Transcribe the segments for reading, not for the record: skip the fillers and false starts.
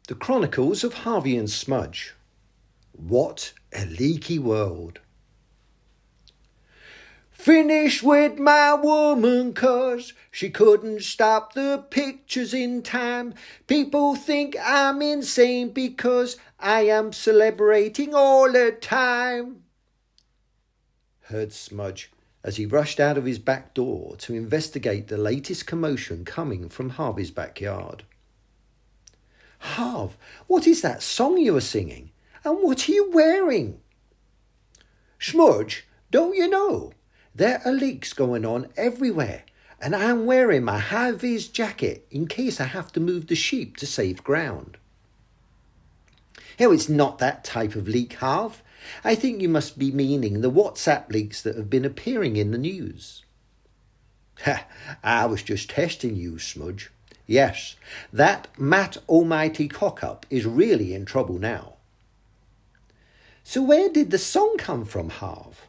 The Chronicles of Harvey and Smudge. What a leaky world. Finished with my woman 'cause she couldn't stop the pictures in time. People think I'm insane because I am celebrating all the time, heard Smudge as he rushed out of his back door to investigate the latest commotion coming from Harvey's backyard. Harv, what is that song you are singing? And what are you wearing? Smudge, don't you know? There are leaks going on everywhere, and I'm wearing my high-vis jacket in case I have to move the sheep to save ground. Oh, it's not that type of leak, Harv. I think you must be meaning the WhatsApp leaks that have been appearing in the news. Ha, I was just testing you, Smudge. Yes, that Matt Almighty cock-up is really in trouble now. So where did the song come from, Harv?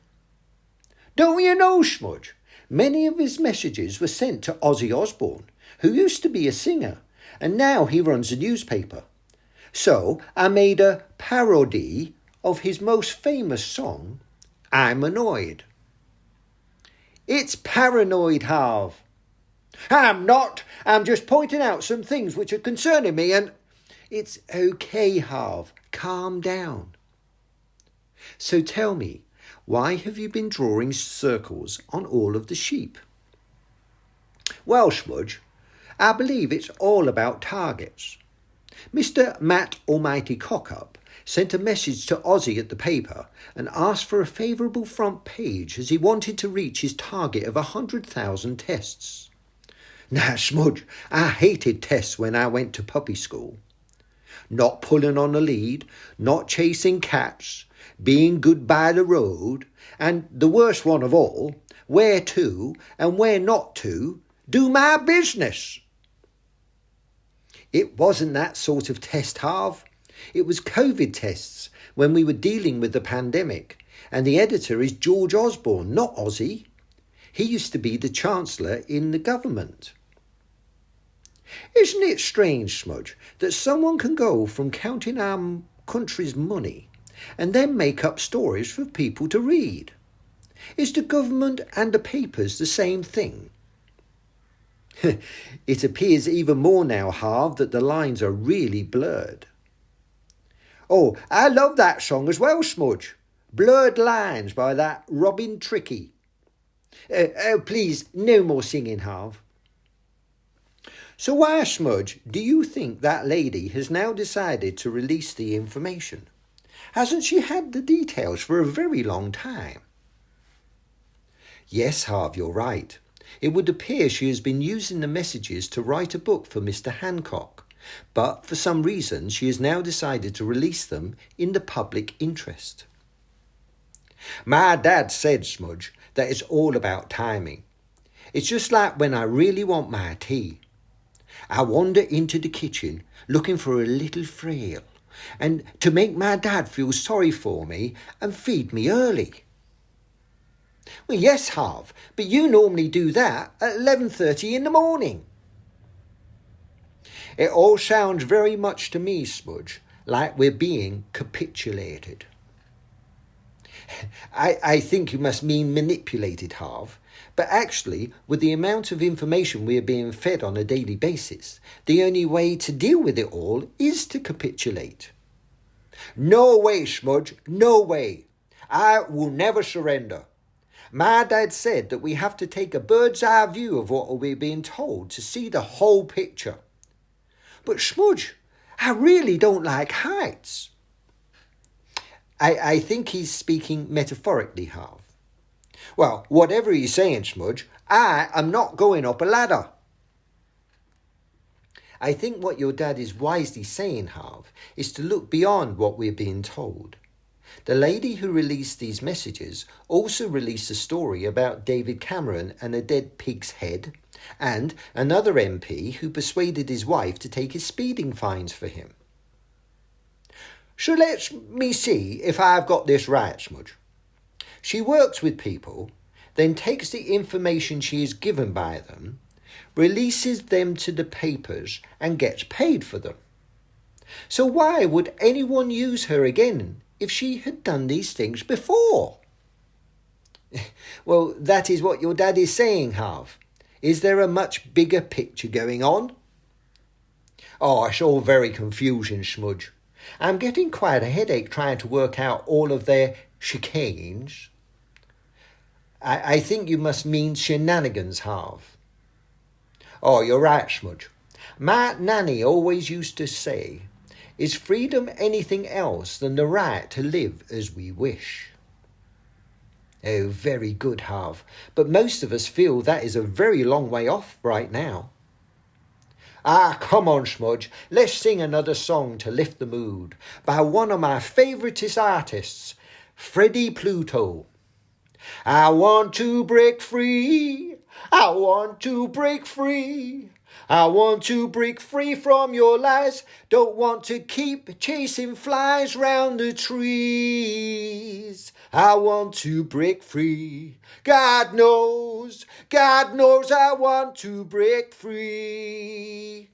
Don't you know, Smudge? Many of his messages were sent to Ozzy Osbourne, who used to be a singer, and now he runs a newspaper. So I made a parody of his most famous song, I'm Annoyed. It's paranoid, Harv. I'm not. I'm just pointing out some things which are concerning me and... It's okay, Harv. Calm down. So tell me, why have you been drawing circles on all of the sheep? Well, Smudge, I believe it's all about targets. Mr. Matt Almighty Cockup sent a message to Ozzy at the paper and asked for a favourable front page as he wanted to reach his target of 100,000 tests. Now, Smudge, I hated tests when I went to puppy school. Not pulling on a lead, not chasing cats, being good by the road, and the worst one of all, where to and where not to do my business. It wasn't that sort of test, Harv. It was COVID tests when we were dealing with the pandemic, and the editor is George Osborne, not Ozzy. He used to be the Chancellor in the government. Isn't it strange, Smudge, that someone can go from counting our country's money and then make up stories for people to read? Is the government and the papers the same thing? It appears even more now, Harv, that the lines are really blurred. Oh, I love that song as well, Smudge. Blurred Lines by that Robin Tricky. Please, no more singing, Harv. So why, Smudge, do you think that lady has now decided to release the information? Hasn't she had the details for a very long time? Yes, Harv, you're right. It would appear she has been using the messages to write a book for Mr. Hancock, but for some reason she has now decided to release them in the public interest. My dad said, Smudge, that it's all about timing. It's just like when I really want my tea. I wander into the kitchen looking for a little frail and to make my dad feel sorry for me and feed me early. Well, yes, Harv, but you normally do that at 11:30 in the morning. It all sounds very much to me, Smudge, like we're being capitulated. I think you must mean manipulated, Harv. But actually, with the amount of information we are being fed on a daily basis, the only way to deal with it all is to capitulate. No way, Smudge, no way. I will never surrender. My dad said that we have to take a bird's eye view of what we're being told to see the whole picture. But Smudge, I really don't like heights. I think he's speaking metaphorically, Harv. Well, whatever he's saying, Smudge, I am not going up a ladder. I think what your dad is wisely saying, Harv, is to look beyond what we're being told. The lady who released these messages also released a story about David Cameron and a dead pig's head, and another MP who persuaded his wife to take his speeding fines for him. So let me see if I've got this right, Smudge. She works with people, then takes the information she is given by them, releases them to the papers and gets paid for them. So why would anyone use her again if she had done these things before? Well, that is what your dad is saying, Harv. Is there a much bigger picture going on? Oh, it's all very confusing, Smudge. I'm getting quite a headache trying to work out all of their chicanes. I think you must mean shenanigans, Harv. Oh, you're right, Smudge. My nanny always used to say, is freedom anything else than the right to live as we wish? Oh, very good, Harv. But most of us feel that is a very long way off right now. Ah, come on, Smudge. Let's sing another song to lift the mood by one of my favouriteest artists, Freddie Pluto. I want to break free. I want to break free. I want to break free from your lies. Don't want to keep chasing flies round the trees. I want to break free. God knows I want to break free.